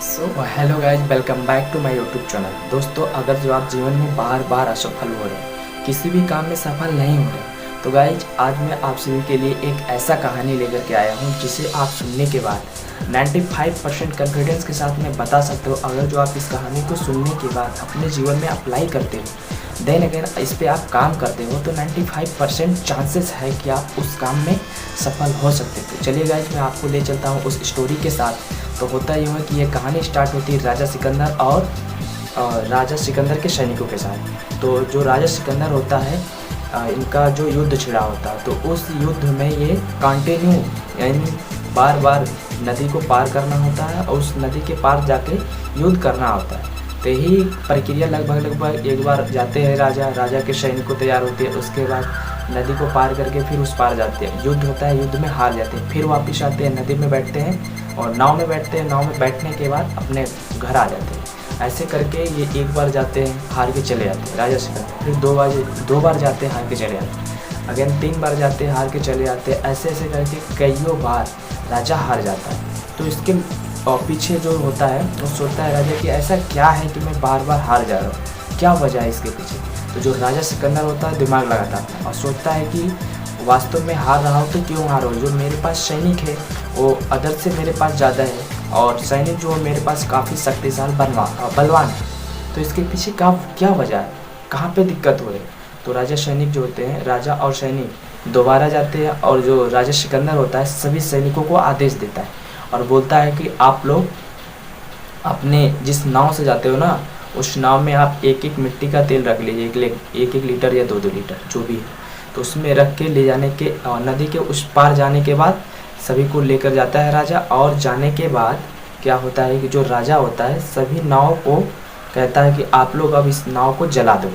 So hello guys, welcome back to my YouTube channel. दोस्तों, अगर जो आप जीवन में बार बार असफल हो रहे हैं, किसी भी काम में सफल नहीं हो रहे, तो गाइज आज मैं आप सभी के लिए एक ऐसा कहानी लेकर के आया हूँ जिसे आप सुनने के बाद 95% कॉन्फिडेंस के साथ मैं बता सकते हो, अगर जो आप इस कहानी को सुनने के बाद अपने जीवन में अप्लाई करते हो, देन अगर इस पर आप काम करते हो, तो 95% चांसेस है कि आप उस काम में सफल हो सकते थे। चलिए गाइज, मैं आपको ले चलता हूँ उस स्टोरी के साथ। तो होता यूँ है कि ये कहानी स्टार्ट होती है राजा सिकंदर और राजा सिकंदर के सैनिकों के साथ। तो जो राजा सिकंदर होता है, इनका जो युद्ध छिड़ा होता है, तो उस युद्ध में ये कंटिन्यू यानी बार बार नदी को पार करना होता है और उस नदी के पार जाके युद्ध करना होता है। तो यही प्रक्रिया लगभग एक बार जाते हैं राजा के सैनिकों तैयार होते हैं, उसके बाद नदी को पार करके फिर उस पार जाते हैं। युद्ध होता है, युद्ध में हार जाते हैं, फिर वापस आते हैं, नदी में बैठते हैं और नाव में बैठते हैं। नाव में बैठने के बाद अपने घर आ जाते हैं। ऐसे करके ये एक बार जाते हैं, हार के चले जाते हैं राजा सिकंदर। फिर दो बार जाते हैं, हार के चले जाते हैं। अगेन 3 बार जाते हैं, हार के चले जाते हैं। ऐसे ऐसे करके कईयों बार राजा हार जाता है। तो इसके पीछे जो होता है वो सोचता है राजा कि ऐसा क्या है कि मैं बार बार हार जा रहा हूँ, क्या वजह है इसके पीछे। तो जो राजा सिकंदर होता है दिमाग लगाता है और सोचता है कि वास्तव में हार रहा हूँ तो क्यों हार रहा हूँ। जो मेरे पास सैनिक है वो अदर से मेरे पास ज़्यादा है और सैनिक जो मेरे पास काफ़ी शक्तिशाली बलवान है। तो इसके पीछे क्या वजह है, कहाँ पे दिक्कत हो रही है। तो राजा सैनिक जो होते हैं, राजा और सैनिक दोबारा जाते हैं और जो राजा सिकंदर होता है सभी सैनिकों को आदेश देता है और बोलता है कि आप लोग अपने जिस नाव से जाते हो ना, उस नाव में आप एक एक मिट्टी का तेल रख लीजिए, एक लीटर या 2 लीटर जो भी है। तो उसमें रख के ले जाने के नदी के उस पार जाने के बाद सभी को लेकर जाता है राजा। और जाने के बाद क्या होता है कि जो राजा होता है सभी नाव को कहता है कि आप लोग अब इस नाव को जला दो।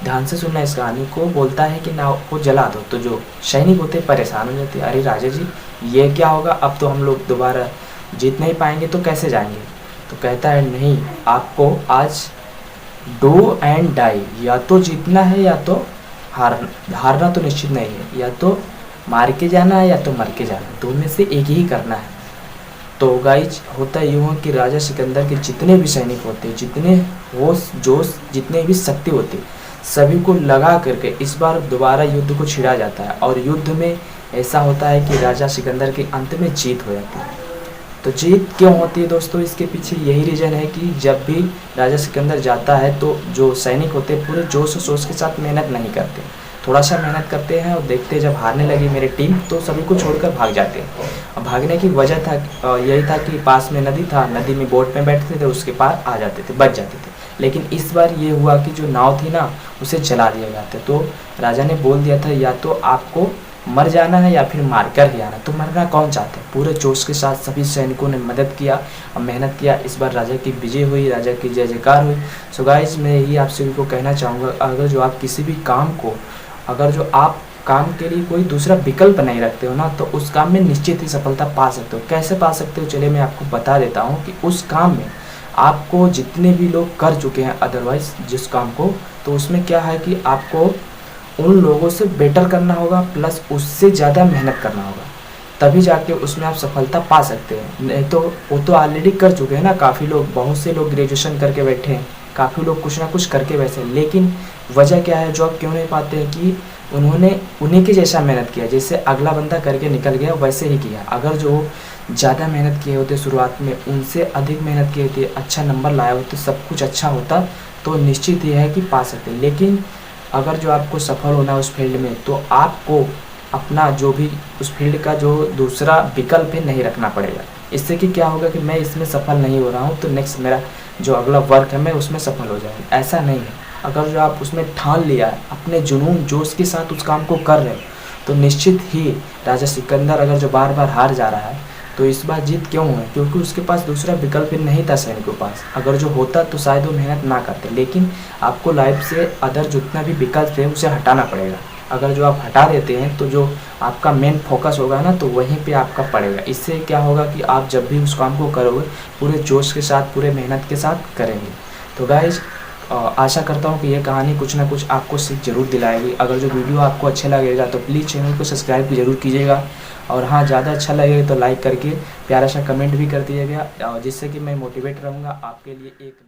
ध्यान से सुनना इस कहानी को। बोलता है कि नाव को जला दो। तो जो सैनिक होते हैं परेशान हो जाते हैं, अरे राजा जी ये क्या होगा, अब तो हम लोग दोबारा जीत नहीं पाएंगे, तो कैसे जाएंगे। तो कहता है नहीं, आपको आज डू एंड डाई, या तो जीतना है या तो हारना तो निश्चित नहीं है, या तो मार के जाना है या तो मर के जाना है, दो में से एक ही करना है। तो गाइज होता यूँ है कि राजा सिकंदर के जितने भी सैनिक होते हैं, जितने होश जोश, जितने भी शक्ति होती है, सभी को लगा करके इस बार दोबारा युद्ध को छिड़ा जाता है। और युद्ध में ऐसा होता है कि राजा सिकंदर के अंत में जीत हो जाती है। तो जीत क्यों होती है दोस्तों, इसके पीछे यही रीज़न है कि जब भी राजा सिकंदर जाता है तो जो सैनिक होते हैं पूरे जोश और शोश के साथ मेहनत नहीं करते, थोड़ा सा मेहनत करते हैं और देखते हैं जब हारने लगी मेरी टीम तो सभी को छोड़कर भाग जाते हैं। और भागने की वजह था यही था कि पास में नदी था, नदी में बोट में बैठते थे, उसके पार आ जाते थे, बच जाते थे। लेकिन इस बार ये हुआ कि जो नाव थी ना उसे जला दिया गया था। तो राजा ने बोल दिया था या तो आपको मर जाना है या फिर मार कर ही आना। तो मरना कौन चाहते हैं। पूरे जोश के साथ सभी सैनिकों ने मदद किया और मेहनत किया। इस बार राजा की विजय हुई, राजा की जय जयकार हुई। सो गाइस, मैं यही आप सभी को कहना चाहूँगा, अगर जो आप किसी भी काम को, अगर जो आप काम के लिए कोई दूसरा विकल्प नहीं रखते हो ना, तो उस काम में निश्चित ही सफलता पा सकते हो। कैसे पा सकते हो, चलिए मैं आपको बता देता हूँ कि उस काम में आपको जितने भी लोग कर चुके हैं अदरवाइज जिस काम को, तो उसमें क्या है कि आपको उन लोगों से बेटर करना होगा, प्लस उससे ज़्यादा मेहनत करना होगा, तभी जाके उसमें आप सफलता पा सकते हैं। नहीं तो वो तो ऑलरेडी कर चुके हैं ना, काफ़ी लोग, बहुत से लोग ग्रेजुएशन करके बैठे हैं, काफ़ी लोग कुछ ना कुछ करके बैठे हैं, लेकिन वजह क्या है जॉब क्यों नहीं पाते हैं कि उन्होंने उन्हीं के जैसा मेहनत किया, जैसे अगला बंदा करके निकल गया वैसे ही किया। अगर जो ज़्यादा मेहनत किए होते शुरुआत में, उनसे अधिक मेहनत किए होते, अच्छा नंबर लाए होते, सब कुछ अच्छा होता, तो निश्चित ही है कि पा सकते। लेकिन अगर जो आपको सफल होना है उस फील्ड में, तो आपको अपना जो भी उस फील्ड का जो दूसरा विकल्प है नहीं रखना पड़ेगा। इससे कि क्या होगा कि मैं इसमें सफल नहीं हो रहा हूँ तो नेक्स्ट मेरा जो अगला वर्क है मैं उसमें सफल हो जाऊँगा, ऐसा नहीं है। अगर जो आप उसमें ठान लिया है, अपने जुनून जोश के साथ उस काम को कर रहे हो, तो निश्चित ही राजा सिकंदर अगर जो बार बार हार जा रहा है तो इस बार जीत क्यों हुआ, क्योंकि उसके पास दूसरा विकल्प नहीं था सैनिक के पास। अगर जो होता तो शायद वो मेहनत ना करते। लेकिन आपको लाइफ से अदर जितना भी विकल्प है उसे हटाना पड़ेगा। अगर जो आप हटा देते हैं तो जो आपका मेन फोकस होगा ना, तो वहीं पे आपका पड़ेगा। इससे क्या होगा कि आप जब भी उस काम को करोगे पूरे जोश के साथ, पूरे मेहनत के साथ करेंगे। तो गाइज आशा करता हूँ कि ये कहानी कुछ ना कुछ आपको सीख जरूर दिलाएगी। अगर जो वीडियो आपको अच्छा लगेगा तो प्लीज़ चैनल को सब्सक्राइब जरूर कीजिएगा और हाँ, ज़्यादा अच्छा लगेगा तो लाइक करके प्यारा सा कमेंट भी कर दीजिएगा, जिससे कि मैं मोटिवेट रहूँगा आपके लिए एक